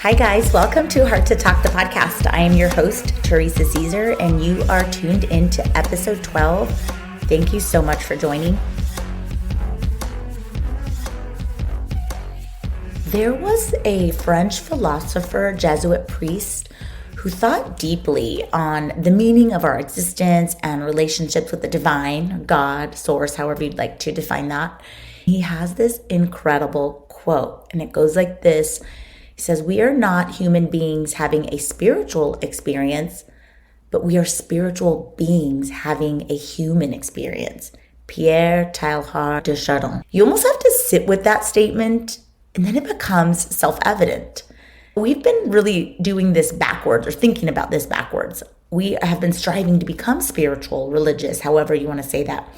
Hi, guys. Welcome to Heart to Talk, the podcast. I am your host, Teresa Caesar, and you are tuned into episode 12. Thank you so much for joining. There was a French philosopher, Jesuit priest, who thought deeply on the meaning of our existence and relationships with the divine, God, source, however you'd like to define that. He has this incredible quote, and it goes like this. He says, "We are not human beings having a spiritual experience, but we are spiritual beings having a human experience." Pierre Teilhard de Chardin. You almost have to sit with that statement, and then it becomes self-evident. We've been really doing this backwards, or thinking about this backwards. We have been striving to become spiritual, religious, however you want to say that.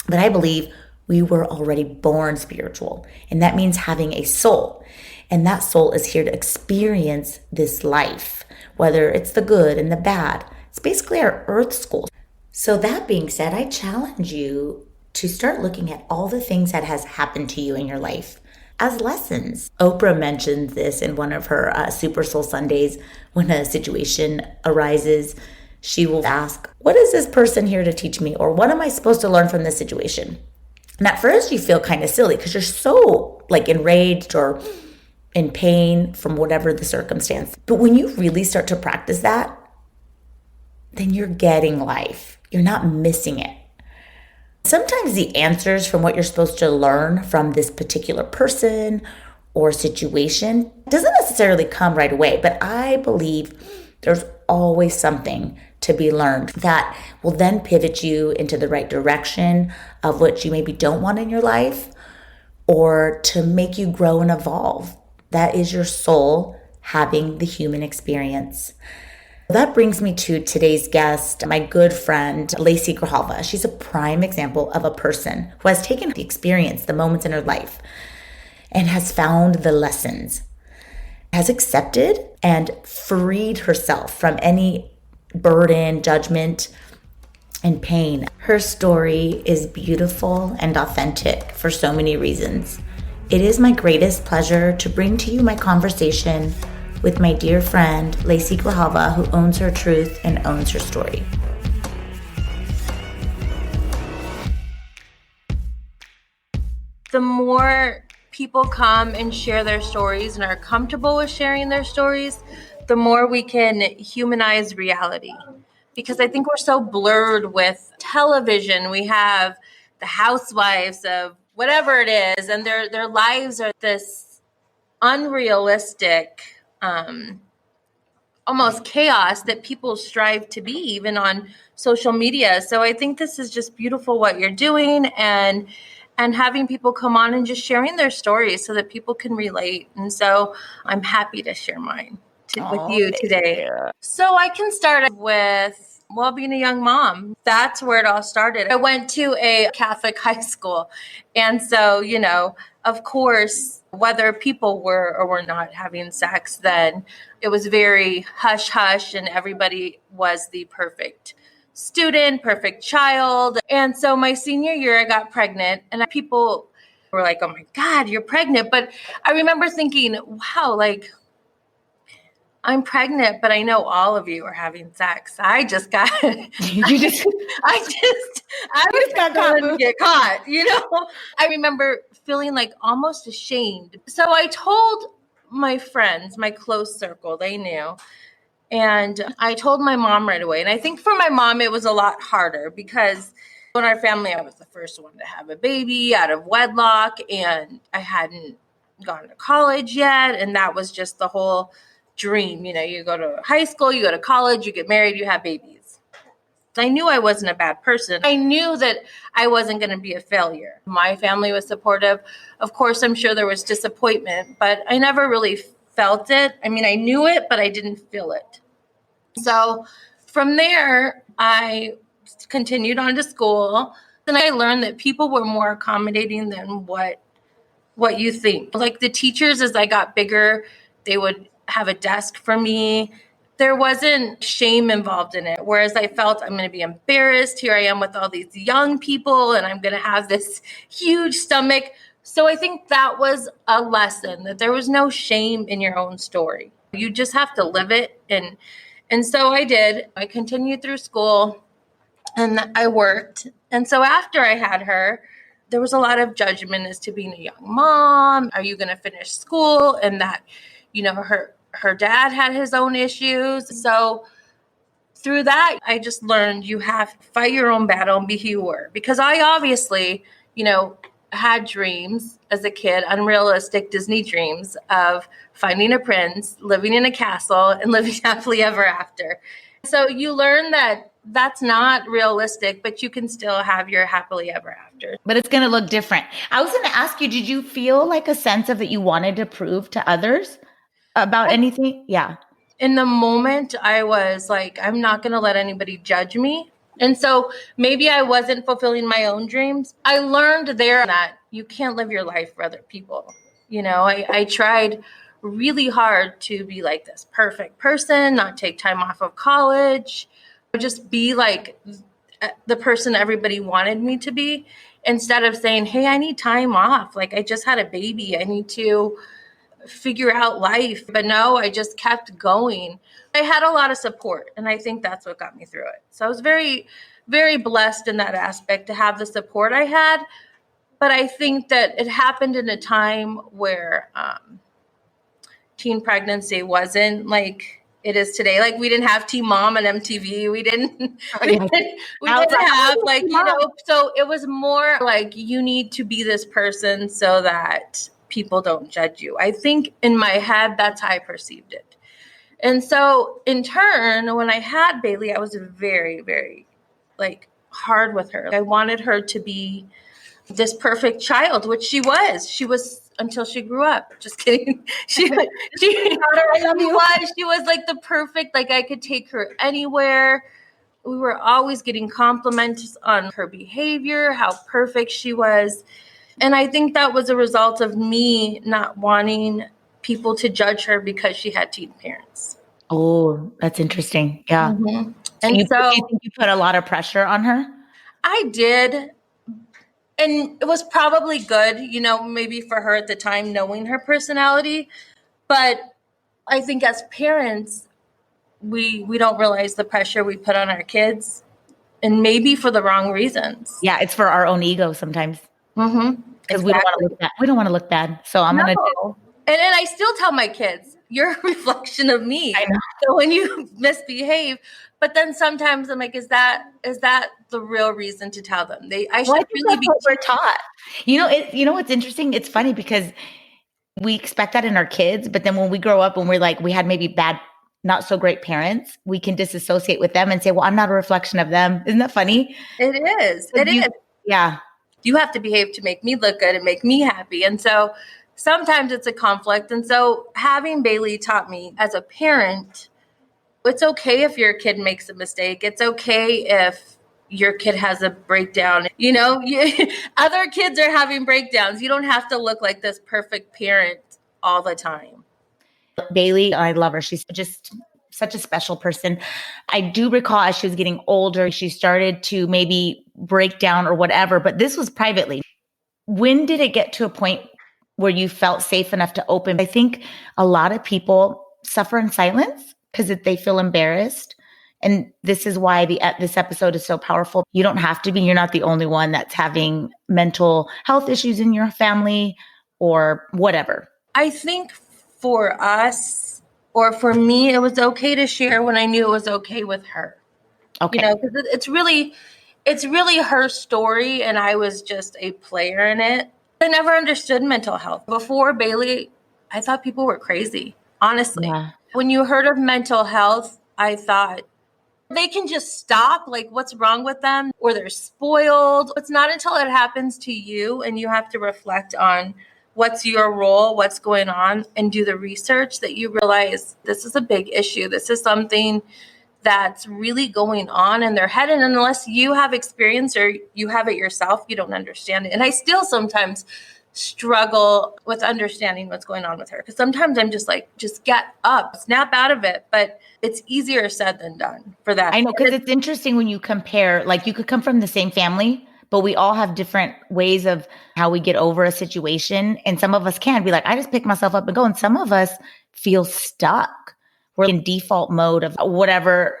But I believe we were already born spiritual, and that means having a soul. And that soul is here to experience this life, whether it's the good and the bad. It's basically our earth school. So that being said, I challenge you to start looking at all the things that has happened to you in your life as lessons. Oprah mentions this in one of her Super Soul Sundays. When a situation arises, she will ask, "What is this person here to teach me?" Or "What am I supposed to learn from this situation?" And at first you feel kind of silly because you're so enraged or in pain from whatever the circumstance. But when you really start to practice that, then you're getting life. You're not missing it. Sometimes the answers from what you're supposed to learn from this particular person or situation doesn't necessarily come right away, but I believe there's always something to be learned that will then pivot you into the right direction of what you maybe don't want in your life, or to make you grow and evolve. That is your soul having the human experience. That brings me to today's guest, my good friend, Lacey Grijalva. She's a prime example of a person who has taken the experience, the moments in her life, and has found the lessons, has accepted and freed herself from any burden, judgment, and pain. Her story is beautiful and authentic for so many reasons. It is my greatest pleasure to bring to you my conversation with my dear friend, Lacey Grijalva, who owns her truth and owns her story. The more people come and share their stories and are comfortable with sharing their stories, the more we can humanize reality. Because I think we're so blurred with television. We have the housewives of whatever it is, and their lives are this unrealistic, almost chaos that people strive to be, even on social media. So I think this is just beautiful what you're doing, and having people come on and just sharing their stories so that people can relate. And so I'm happy to share mine with you today. So I can start with, being a young mom. That's where it all started. I went to a Catholic high school. And so, of course, whether people were or were not having sex then, it was very hush-hush, and everybody was the perfect student, perfect child. And so my senior year, I got pregnant, and people were like, "Oh my God, you're pregnant." But I remember thinking, wow, I'm pregnant, but I know all of you are having sex. I just got, I was going to get caught, I remember feeling almost ashamed. So I told my friends, my close circle, they knew. And I told my mom right away. And I think for my mom, it was a lot harder because in our family, I was the first one to have a baby out of wedlock, and I hadn't gone to college yet. And that was just the whole dream. You go to high school, you go to college, you get married, you have babies. I knew I wasn't a bad person. I knew that I wasn't going to be a failure. My family was supportive. Of course, I'm sure there was disappointment, but I never really felt it. I mean, I knew it, but I didn't feel it. So from there, I continued on to school, and I learned that people were more accommodating than what you think. The teachers, as I got bigger, they would have a desk for me. There wasn't shame involved in it, whereas I felt I'm going to be embarrassed. Here I am with all these young people, and I'm going to have this huge stomach. So I think that was a lesson, that there was no shame in your own story. You just have to live it. And so I did. I continued through school and I worked. And so after I had her, there was a lot of judgment as to being a young mom. Are you going to finish school? And that, her dad had his own issues. So through that, I just learned you have to fight your own battle and be who you were. Because I obviously, had dreams as a kid, unrealistic Disney dreams of finding a prince, living in a castle, and living happily ever after. So you learn that that's not realistic, but you can still have your happily ever after. But it's going to look different. I was going to ask you, did you feel like a sense of that you wanted to prove to others about anything? Yeah. In the moment, I was like, I'm not going to let anybody judge me. And so maybe I wasn't fulfilling my own dreams. I learned there that you can't live your life for other people. I tried really hard to be like this perfect person, not take time off of college, just be like the person everybody wanted me to be, instead of saying, hey, I need time off. Like, I just had a baby. I need to figure out life. But no, I just kept going. I had a lot of support, and I think that's what got me through it. So I was very, very blessed in that aspect to have the support I had. But I think that it happened in a time where teen pregnancy wasn't like it is today. Like, we didn't have Teen Mom on MTV. We didn't have so it was more like, you need to be this person so that people don't judge you. I think in my head, that's how I perceived it. And so in turn, when I had Bailey, I was very, very hard with her. I wanted her to be this perfect child, which she was. She was until she grew up. Just kidding. She was like the perfect, I could take her anywhere. We were always getting compliments on her behavior, how perfect she was. And I think that was a result of me not wanting people to judge her because she had teen parents. Oh, that's interesting. Yeah. Mm-hmm. And you think you put a lot of pressure on her? I did. And it was probably good, maybe for her at the time, knowing her personality. But I think as parents, we don't realize the pressure we put on our kids, and maybe for the wrong reasons. Yeah, it's for our own ego sometimes. Mm-hmm. Because we don't want to look bad. We don't want to look bad. So I'm going to. And I still tell my kids, you're a reflection of me. I know. So when you misbehave, but then sometimes I'm like, is that the real reason to tell them? I should really be what we're taught. What's interesting? It's funny because we expect that in our kids, but then when we grow up and we're like, we had maybe bad, not so great parents, we can disassociate with them and say, well, I'm not a reflection of them. Isn't that funny? It is. It is. Yeah. You have to behave to make me look good and make me happy. And so sometimes it's a conflict. And so having Bailey taught me as a parent, it's okay if your kid makes a mistake. It's okay if your kid has a breakdown. Other kids are having breakdowns. You don't have to look like this perfect parent all the time. Bailey, I love her. She's just such a special person. I do recall as she was getting older, she started to maybe break down or whatever, but this was privately. When did it get to a point where you felt safe enough to open? I think a lot of people suffer in silence because they feel embarrassed. And this is why this episode is so powerful. You don't have to be. You're not the only one that's having mental health issues in your family or whatever. I think for us, or for me, it was okay to share when I knew it was okay with her. Okay. Because it's really her story, and I was just a player in it. I never understood mental health. Before Bailey, I thought people were crazy, honestly. Yeah. When you heard of mental health, I thought they can just stop, like what's wrong with them, or they're spoiled. It's not until it happens to you and you have to reflect on what's your role, what's going on, and do the research that you realize this is a big issue. This is something that's really going on in their head. And unless you have experience or you have it yourself, you don't understand it. And I still sometimes struggle with understanding what's going on with her. Because sometimes I'm just like, just get up, snap out of it. But it's easier said than done for that. I know, because it's interesting when you compare, like you could come from the same family, but we all have different ways of how we get over a situation. And some of us can be like, I just pick myself up and go. And some of us feel stuck. We're in default mode of whatever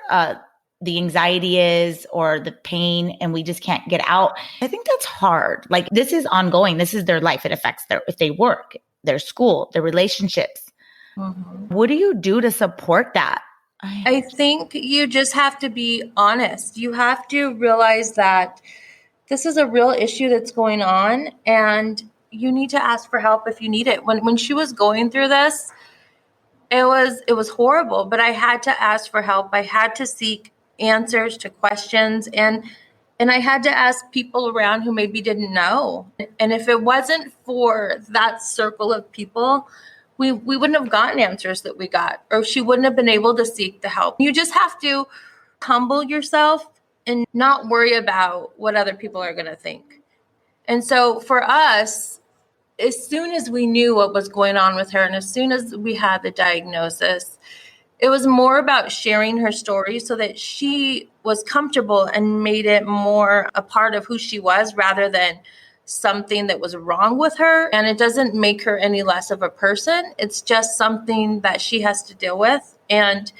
the anxiety is or the pain, and we just can't get out. I think that's hard. Like, this is ongoing. This is their life. It affects if they work, their school, their relationships. Mm-hmm. What do you do to support that? I think you just have to be honest. You have to realize that this is a real issue that's going on, and you need to ask for help if you need it. When she was going through this, it was horrible, but I had to ask for help. I had to seek answers to questions, and I had to ask people around who maybe didn't know. And if it wasn't for that circle of people, we wouldn't have gotten answers that we got, or she wouldn't have been able to seek the help. You just have to humble yourself and not worry about what other people are going to think. And so for us, as soon as we knew what was going on with her, and as soon as we had the diagnosis, it was more about sharing her story so that she was comfortable and made it more a part of who she was rather than something that was wrong with her. And it doesn't make her any less of a person. It's just something that she has to deal with. And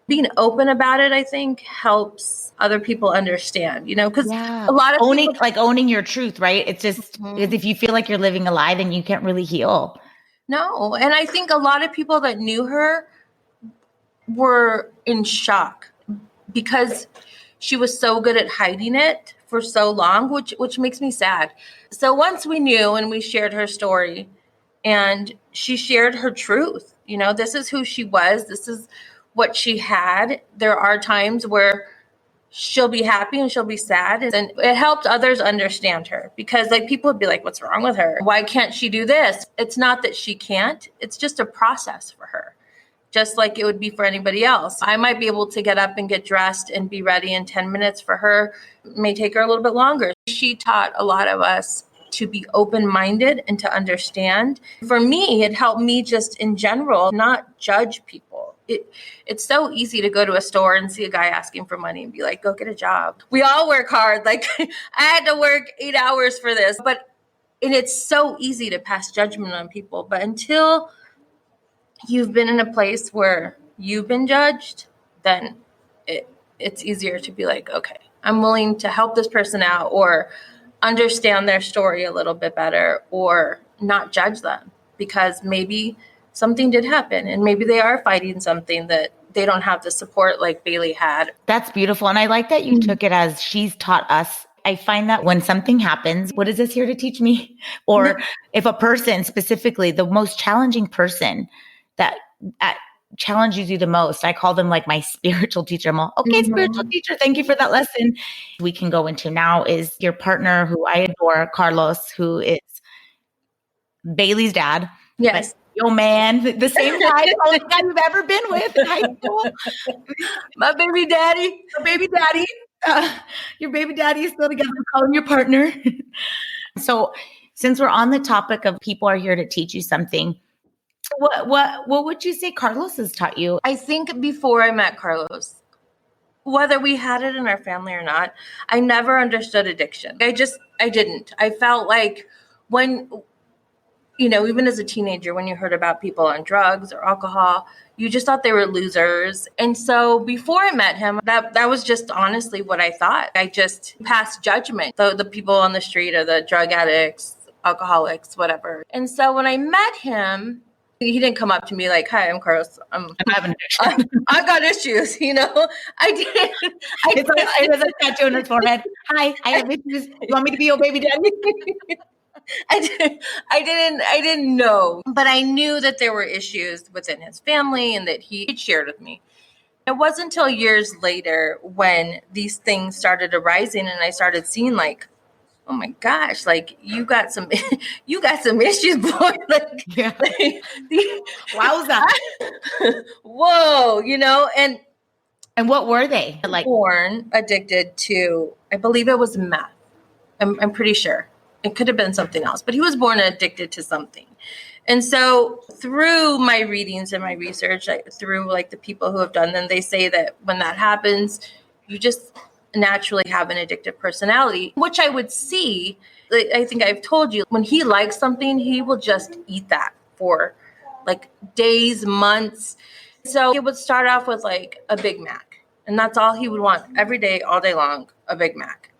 being open about it, I think, helps other people understand, because a lot of owning your truth, right? It's just because if you feel like you're living a lie, then you can't really heal. No. And I think a lot of people that knew her were in shock because she was so good at hiding it for so long, which makes me sad. So once we knew and we shared her story and she shared her truth, this is who she was. This is what she had. There are times where she'll be happy and she'll be sad. And it helped others understand her because people would be like, what's wrong with her? Why can't she do this? It's not that she can't. It's just a process for her, just like it would be for anybody else. I might be able to get up and get dressed and be ready in 10 minutes. For her, it may take her a little bit longer. She taught a lot of us to be open-minded and to understand. For me, it helped me just in general not judge people. It's so easy to go to a store and see a guy asking for money and be like, go get a job. We all work hard. I had to work 8 hours for this. And it's so easy to pass judgment on people. But until you've been in a place where you've been judged, then it's easier to be like, okay, I'm willing to help this person out or understand their story a little bit better or not judge them because maybe something did happen and maybe they are fighting something that they don't have the support like Bailey had. That's beautiful. And I like that you took it as she's taught us. I find that when something happens, what is this here to teach me? Or if a person specifically, the most challenging person that challenges you the most, I call them like my spiritual teacher. I'm all, okay, spiritual teacher, thank you for that lesson. We can go into now is your partner who I adore, Carlos, who is Bailey's dad. Yes. Yo, man, the same guy, the only guy you've ever been with in high school. My baby daddy. Your baby daddy. Your baby daddy is still together. I'm calling your partner. So since we're on the topic of people are here to teach you something, what would you say Carlos has taught you? I think before I met Carlos, whether we had it in our family or not, I never understood addiction. I didn't. I felt like when, even as a teenager, when you heard about people on drugs or alcohol, you just thought they were losers. And so before I met him, that was just honestly what I thought. I just passed judgment. The people on the street are the drug addicts, alcoholics, whatever. And so when I met him, he didn't come up to me like, hi, I'm Carlos. I have an addiction. I've got issues, I did. It was a tattoo on his forehead. Hi, I have issues. You want me to be your baby daddy? I didn't know, but I knew that there were issues within his family and that he had shared with me. It wasn't until years later when these things started arising and I started seeing oh my gosh, you got some issues, boy. Wowza. Whoa, and what were they? Born addicted to, I believe it was meth. I'm pretty sure. It could have been something else, but he was born addicted to something. And so through my readings and my research, through the people who have done them, they say that when that happens, you just naturally have an addictive personality, which I would see. I think I've told you, when he likes something, he will just eat that for like days, months. So it would start off with like a Big Mac, and that's all he would want every day, all day long, a Big Mac.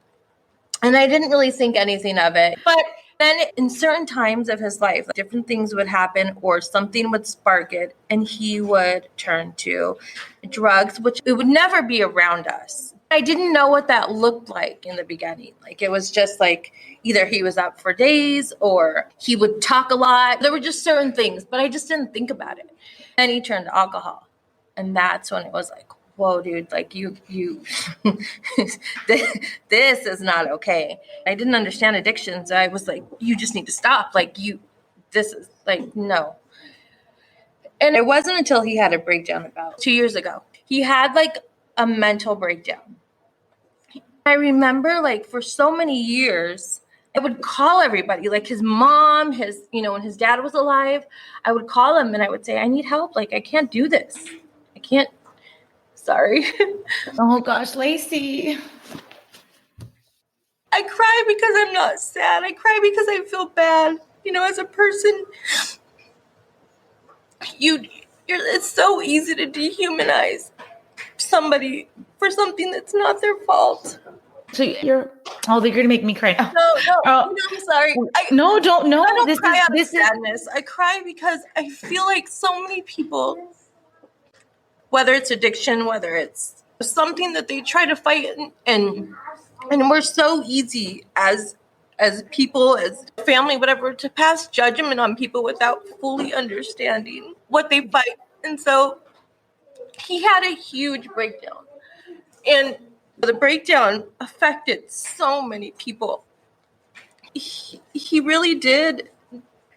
And I didn't really think anything of it. But then in certain times of his life, different things would happen or something would spark it, and he would turn to drugs, which it would never be around us. I didn't know what that looked like in the beginning. Like, it was just like either he was up for days or he would talk a lot. There were just certain things, but I just didn't think about it. Then he turned to alcohol. And that's when it was like, whoa, dude, like you, this is not okay. I didn't understand addictions. I was like, you just need to stop. Like, this is like, no. And it wasn't until he had a breakdown about 2 years ago. He had like a mental breakdown. I remember, like, for so many years, I would call everybody, like his mom, when his dad was alive, I would call him and I would say, I need help. Like, I can't do this. I can't. Sorry. Oh gosh, Lacey. I cry because I'm not sad. I cry because I feel bad. As a person, it's so easy to dehumanize somebody for something that's not their fault. So you're gonna make me cry. No, I'm sorry. Don't. I don't cry out of sadness. I cry because I feel like so many people, whether it's addiction, whether it's something that they try to fight, and we're so easy as people, as family, whatever, to pass judgment on people without fully understanding what they fight. And so he had a huge breakdown. And the breakdown affected so many people. He really did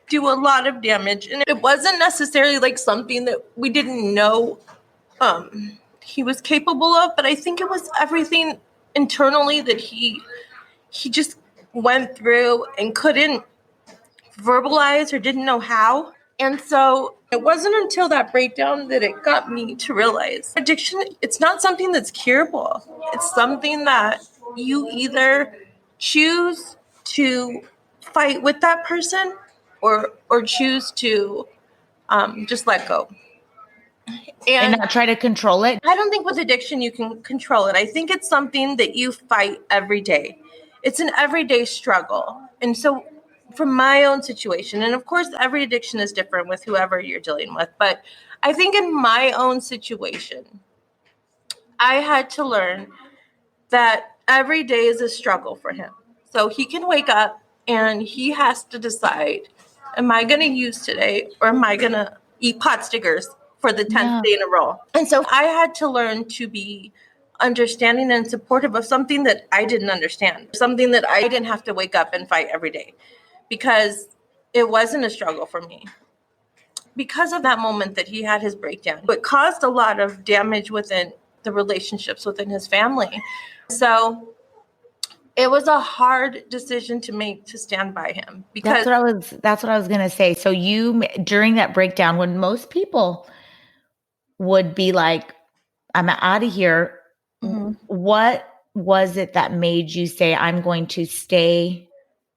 do a lot of damage. And it wasn't necessarily like something that we didn't know he was capable of, but I think it was everything internally that he just went through and couldn't verbalize or didn't know how. And so it wasn't until that breakdown that it got me to realize addiction, it's not something that's curable. It's something that you either choose to fight with that person or choose to just let go. And not try to control it. I don't think with addiction you can control it. I think it's something that you fight every day. It's an everyday struggle. And so from my own situation, and of course every addiction is different with whoever you're dealing with, but I think in my own situation, I had to learn that every day is a struggle for him. So he can wake up and he has to decide, am I going to use today or am I going to eat pot stickers for the 10th day in a row? And so I had to learn to be understanding and supportive of something that I didn't understand, something that I didn't have to wake up and fight every day, because it wasn't a struggle for me. Because of that moment that he had his breakdown, it caused a lot of damage within the relationships within his family. So it was a hard decision to make, to stand by him. Because that's what I was going to say. So you, during that breakdown, when most people would be like, I'm out of here. Mm-hmm. What was it that made you say, I'm going to stay?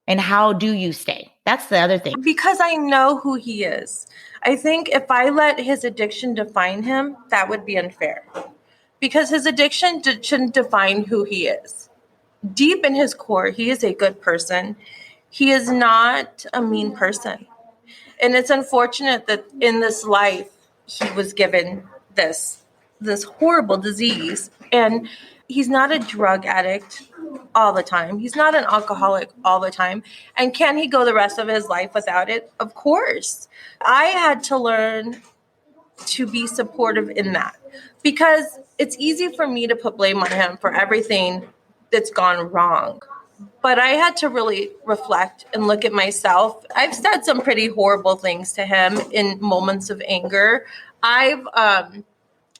And how do you stay? That's the other thing. Because I know who he is. I think if I let his addiction define him, that would be unfair. Because his addiction shouldn't define who he is. Deep in his core, he is a good person. He is not a mean person. And it's unfortunate that in this life, he was given this horrible disease. And he's not a drug addict all the time. He's not an alcoholic all the time. And can he go the rest of his life without it? Of course. I had to learn to be supportive in that, because it's easy for me to put blame on him for everything that's gone wrong. But I had to really reflect and look at myself. I've said some pretty horrible things to him in moments of anger. I've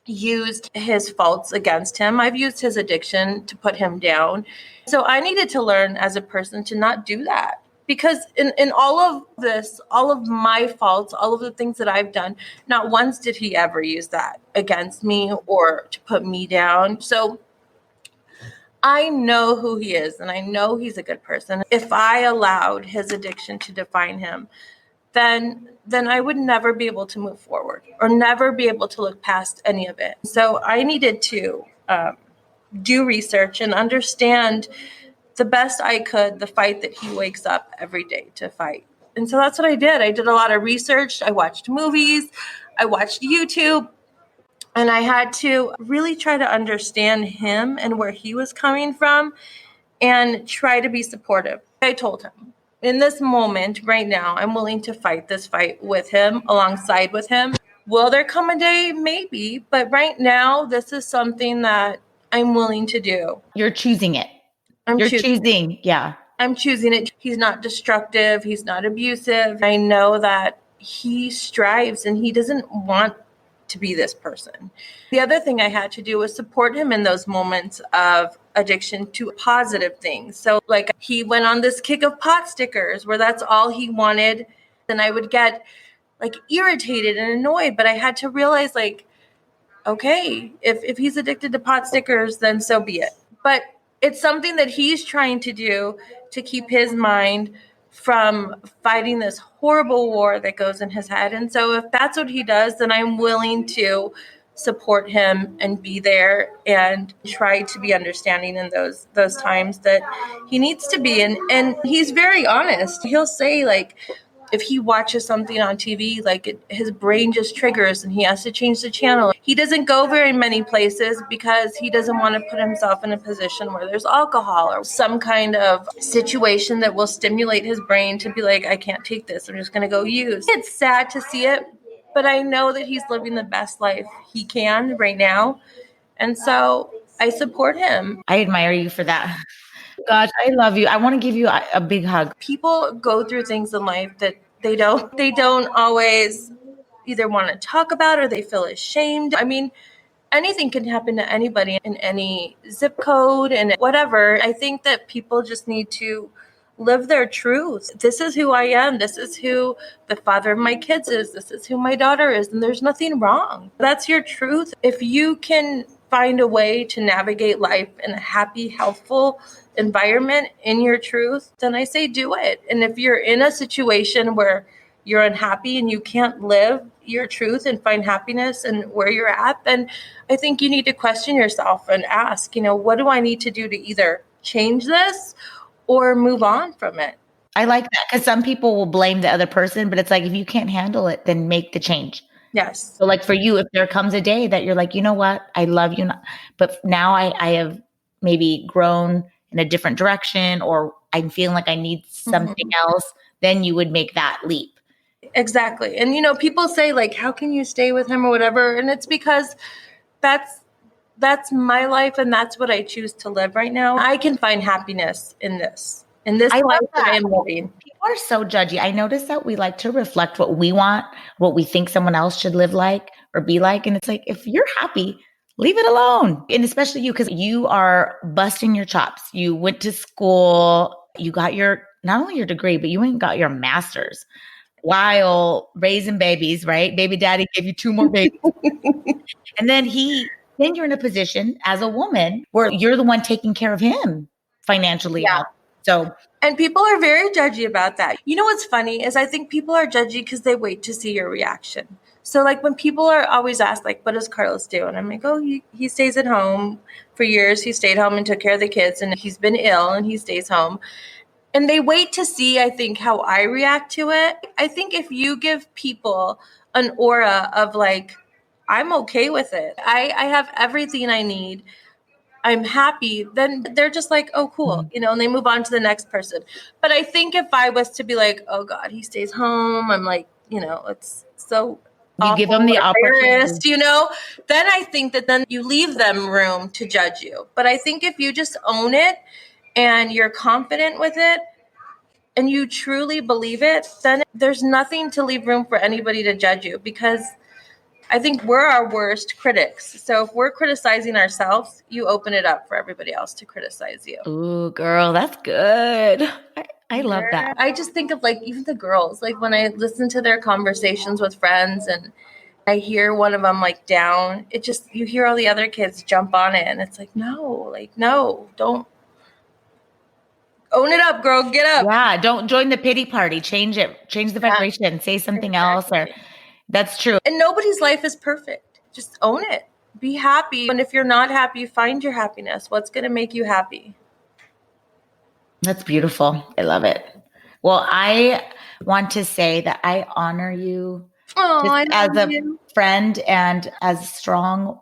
used his faults against him. I've used his addiction to put him down. So I needed to learn as a person to not do that. Because in all of this, all of my faults, all of the things that I've done, not once did he ever use that against me or to put me down. So I know who he is and I know he's a good person. If I allowed his addiction to define him, then I would never be able to move forward or never be able to look past any of it. So I needed to do research and understand the best I could the fight that he wakes up every day to fight. And so that's what I did. I did a lot of research. I watched movies. I watched YouTube. And I had to really try to understand him and where he was coming from and try to be supportive. I told him, in this moment right now, I'm willing to fight this fight with him, alongside with him. Will there come a day? Maybe. But right now, this is something that I'm willing to do. You're choosing it. You're choosing. Yeah. I'm choosing it. He's not destructive. He's not abusive. I know that he strives and he doesn't want to be this person. The other thing I had to do was support him in those moments of addiction to positive things. So like he went on this kick of pot stickers where that's all he wanted. And I would get like irritated and annoyed, but I had to realize like, okay, if he's addicted to pot stickers, then so be it. But it's something that he's trying to do to keep his mind from fighting this horrible war that goes in his head. And so if that's what he does, then I'm willing to support him and be there and try to be understanding in those times that he needs to be. And he's very honest. He'll say like, if he watches something on TV, like his brain just triggers and he has to change the channel. He doesn't go very many places because he doesn't want to put himself in a position where there's alcohol or some kind of situation that will stimulate his brain to be like, I can't take this. I'm just going to go use. It's sad to see it, but I know that he's living the best life he can right now. And so I support him. I admire you for that. Gosh, I love you. I want to give you a big hug. People go through things in life that they don't always either want to talk about or they feel ashamed. I mean, anything can happen to anybody in any zip code and whatever. I think that people just need to live their truth. This is who I am. This is who the father of my kids is. This is who my daughter is. And there's nothing wrong. That's your truth. If you can find a way to navigate life in a happy, healthful environment in your truth, then I say do it. And if you're in a situation where you're unhappy and you can't live your truth and find happiness and where you're at, then I think you need to question yourself and ask, what do I need to do to either change this or move on from it? I like that because some people will blame the other person, but it's like, if you can't handle it, then make the change. Yes. So like for you, if there comes a day that you're like, you know what, I love you, but now I have maybe grown in a different direction, or I'm feeling like I need something else, then you would make that leap. Exactly. And, people say like, how can you stay with him or whatever? And it's because that's my life. And that's what I choose to live right now. I can find happiness in this life that I am living. People are so judgy. I notice that we like to reflect what we want, what we think someone else should live like or be like. And it's like, if you're happy, leave it alone. And especially you, because you are busting your chops. You went to school, you got not only your degree, but you went and got your master's while raising babies, right? Baby daddy gave you 2 more babies. And then you're in a position as a woman where you're the one taking care of him financially. Yeah. And people are very judgy about that. You know what's funny is I think people are judgy because they wait to see your reaction. So like when people are always asked like, what does Carlos do? And I'm like, oh, he stays at home. For years, he stayed home and took care of the kids, and he's been ill and he stays home. And they wait to see, I think, how I react to it. I think if you give people an aura of like, I'm okay with it, I have everything I need, I'm happy, then they're just like, oh, cool, and they move on to the next person. But I think if I was to be like, oh God, he stays home, I'm like, it's so you give them the opportunity, then I think that then you leave them room to judge you. But I think if you just own it and you're confident with it and you truly believe it, then there's nothing to leave room for anybody to judge you, because I think we're our worst critics. So if we're criticizing ourselves, you open it up for everybody else to criticize you. Ooh, girl, that's good. I love that. I just think of like even the girls, like when I listen to their conversations with friends, and I hear one of them like down, it just, you hear all the other kids jump on it, and it's like, no, don't. Own it up, girl. Get up. Yeah, don't join the pity party. Change it. Change the vibration. Say something else, or that's true. And nobody's life is perfect. Just own it. Be happy. And if you're not happy, find your happiness. What's going to make you happy? That's beautiful. I love it. Well, I want to say that I honor you as a friend and as a strong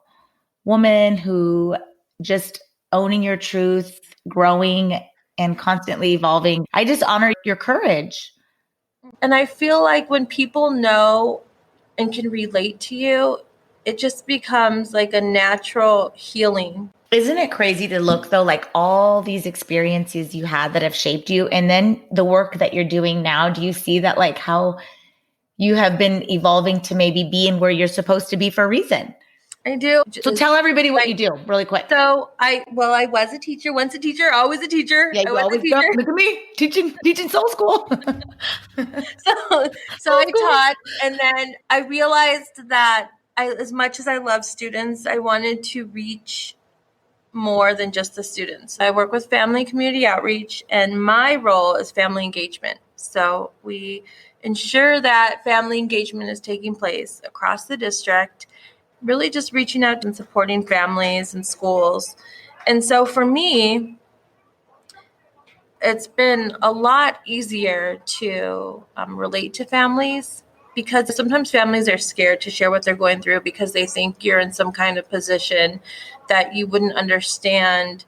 woman who just owning your truth, growing and constantly evolving. I just honor your courage. And I feel like when people know and can relate to you, it just becomes like a natural healing. Isn't it crazy to look though, like all these experiences you had that have shaped you, and then the work that you're doing now? Do you see that, like how you have been evolving to maybe be in where you're supposed to be for a reason? I do. So tell everybody what you do really quick. So I was a teacher, once a teacher, always a teacher. Yeah, you always go. Look at me teaching soul school. so I taught, and then I realized that as much as I love students, I wanted to reach more than just the students. I work with family and community outreach, and my role is family engagement. So we ensure that family engagement is taking place across the district, really just reaching out and supporting families and schools. And so for me, it's been a lot easier to relate to families, because sometimes families are scared to share what they're going through because they think you're in some kind of position that you wouldn't understand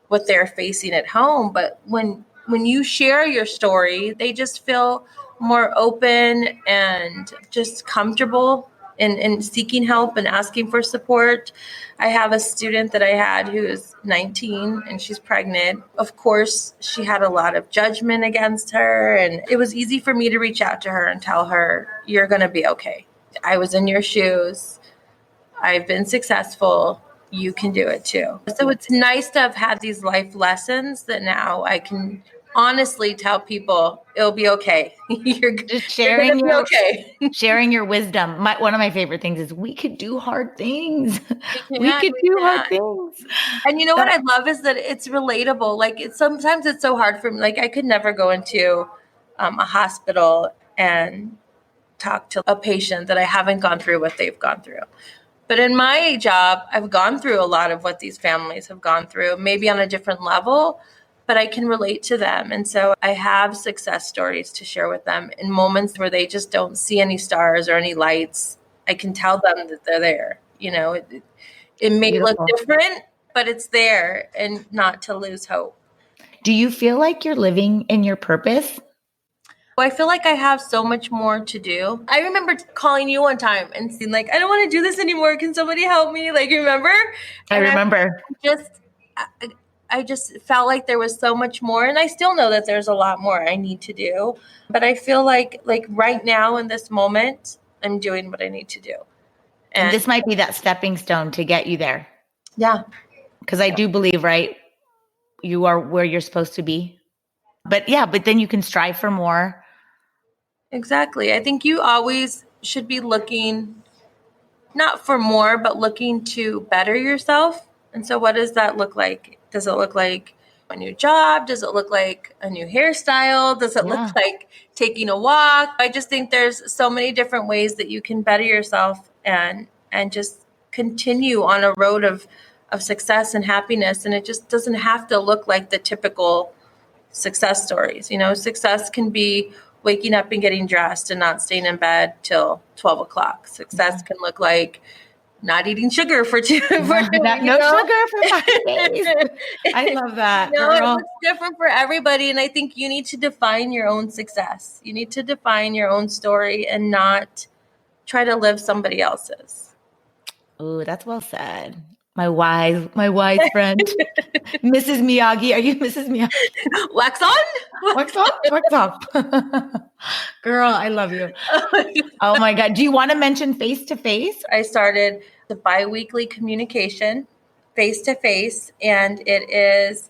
what they're facing at home. But when you share your story, they just feel more open and just comfortable in seeking help and asking for support. I have a student that I had who is 19 and she's pregnant. Of course, she had a lot of judgment against her, and it was easy for me to reach out to her and tell her, you're going to be okay. I was in your shoes. I've been successful. You can do it too. So it's nice to have had these life lessons that now I can honestly tell people it'll be okay. You're just sharing your okay. Sharing your wisdom. One of my favorite things is we could do hard things. We could do hard things. And you know what I love is that it's relatable. Like sometimes it's so hard for me. Like I could never go into a hospital and talk to a patient that I haven't gone through what they've gone through. But in my job, I've gone through a lot of what these families have gone through, maybe on a different level, but I can relate to them. And so I have success stories to share with them in moments where they just don't see any stars or any lights. I can tell them that they're there. You know, it may look different, but it's there, and not to lose hope. Do you feel like you're living in your purpose? I feel like I have so much more to do. I remember calling you one time and saying, like, I don't want to do this anymore. Can somebody help me? Like, remember? I remember. I just felt like there was so much more, and I still know that there's a lot more I need to do. But I feel like right now in this moment, I'm doing what I need to do. And this might be that stepping stone to get you there. Yeah. Because I do believe, right, you are where you're supposed to be. But then you can strive for more. Exactly. I think you always should be looking, not for more, but looking to better yourself. And so what does that look like? Does it look like a new job? Does it look like a new hairstyle? Does it look like taking a walk? I just think there's so many different ways that you can better yourself and just continue on a road of success and happiness. And it just doesn't have to look like the typical success stories. You know, success can be waking up and getting dressed and not staying in bed till 12 o'clock. Success can look like not eating sugar for no sugar for 5 days. I love that. No, it looks different for everybody. And I think you need to define your own success. You need to define your own story and not try to live somebody else's. Oh, that's well said. My wise friend, Mrs. Miyagi. Are you Mrs. Miyagi? Wax on? Wax on? Wax off. Girl, I love you. Oh my God. Do you want to mention face-to-face? I started the bi-weekly communication face-to-face, and it is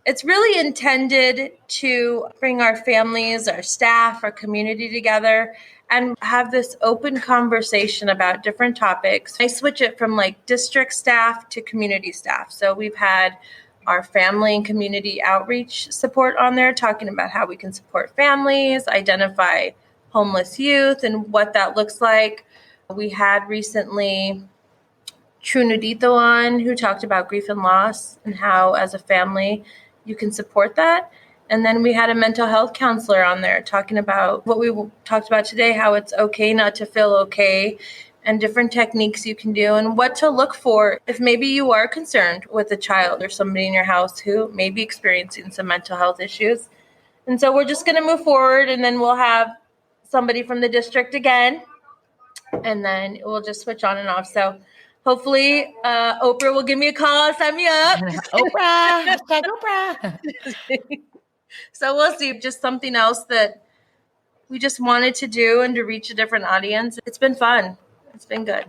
It's really intended to bring our families, our staff, our community together and have this open conversation about different topics. I switch it from like district staff to community staff. So we've had our family and community outreach support on there, talking about how we can support families, identify homeless youth and what that looks like. We had recently True Nudito on, who talked about grief and loss and how as a family you can support that. And then we had a mental health counselor on there talking about what we talked about today, how it's okay not to feel okay, and different techniques you can do and what to look for if maybe you are concerned with a child or somebody in your house who may be experiencing some mental health issues. And so we're just going to move forward, and then we'll have somebody from the district again, and then we'll just switch on and off. So hopefully Oprah will give me a call, sign me up. Oprah, hashtag Oprah. So we'll see. Just something else that we just wanted to do and to reach a different audience. It's been fun. It's been good.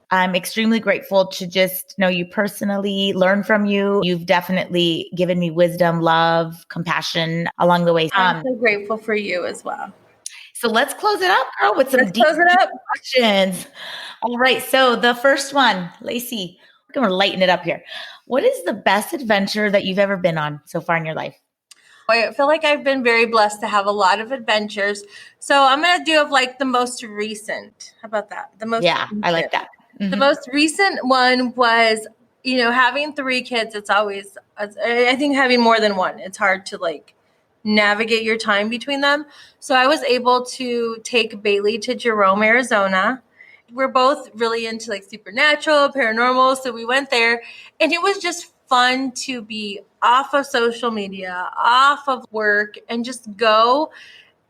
I'm extremely grateful to just know you personally, learn from you. You've definitely given me wisdom, love, compassion along the way. I'm so grateful for you as well. So let's close it up, girl, with some deep questions. All right. So the first one, Lacey, we're going to lighten it up here. What is the best adventure that you've ever been on so far in your life? I feel like I've been very blessed to have a lot of adventures. So I'm going to do of like the most recent. How about that? Recent. I like that. Mm-hmm. The most recent one was, having 3 kids. It's always, I think having more than one, it's hard to like navigate your time between them. So I was able to take Bailey to Jerome, Arizona. We're both really into like supernatural, paranormal. So we went there, and it was just fun to be off of social media, off of work, and just go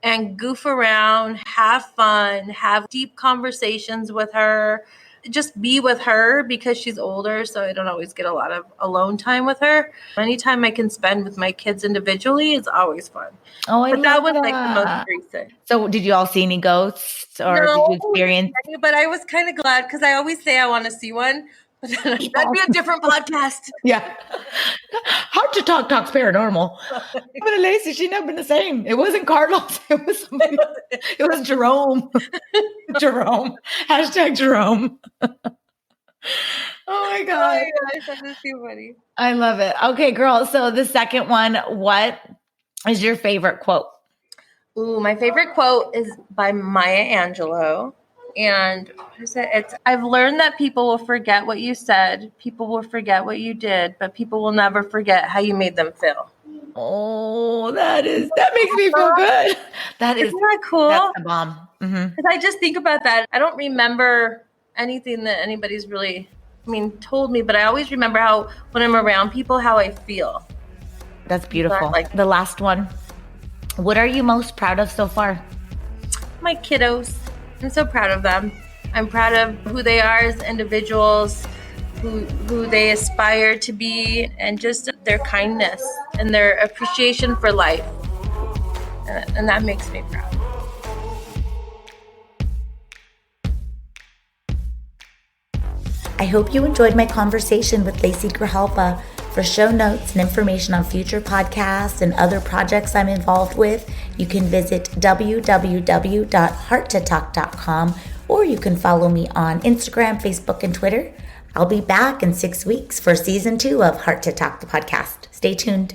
and goof around, have fun, have deep conversations with her, just be with her because she's older. So I don't always get a lot of alone time with her. Anytime I can spend with my kids individually is always fun. Oh, but that was like the most recent. So did you all see any ghosts or did you experience? But I was kind of glad because I always say I want to see one. But that'd be a different podcast. Yeah. Hard to talks paranormal. But Lacey, she's never been the same. It wasn't Carlos. It was somebody. It was Jerome. Jerome. Hashtag Jerome. Oh my God. Oh my gosh, that's too funny. I love it. Okay, girl. So the second one, what is your favorite quote? Ooh, my favorite quote is by Maya Angelou. And what is it? I've learned that people will forget what you said, people will forget what you did, but people will never forget how you made them feel. Oh, that makes me feel good. Isn't that cool? That's the bomb. Because I just think about that. I don't remember anything that anybody's really, told me, but I always remember how, when I'm around people, how I feel. That's beautiful. The last one. What are you most proud of so far? My kiddos. I'm so proud of them. I'm proud of who they are as individuals, who they aspire to be, and just their kindness and their appreciation for life. And that makes me proud. I hope you enjoyed my conversation with Lacey Grijalva. For show notes and information on future podcasts and other projects I'm involved with, you can visit www.hearttotalk.com, or you can follow me on Instagram, Facebook, and Twitter. I'll be back in 6 weeks for season 2 of Heart to Talk, the podcast. Stay tuned.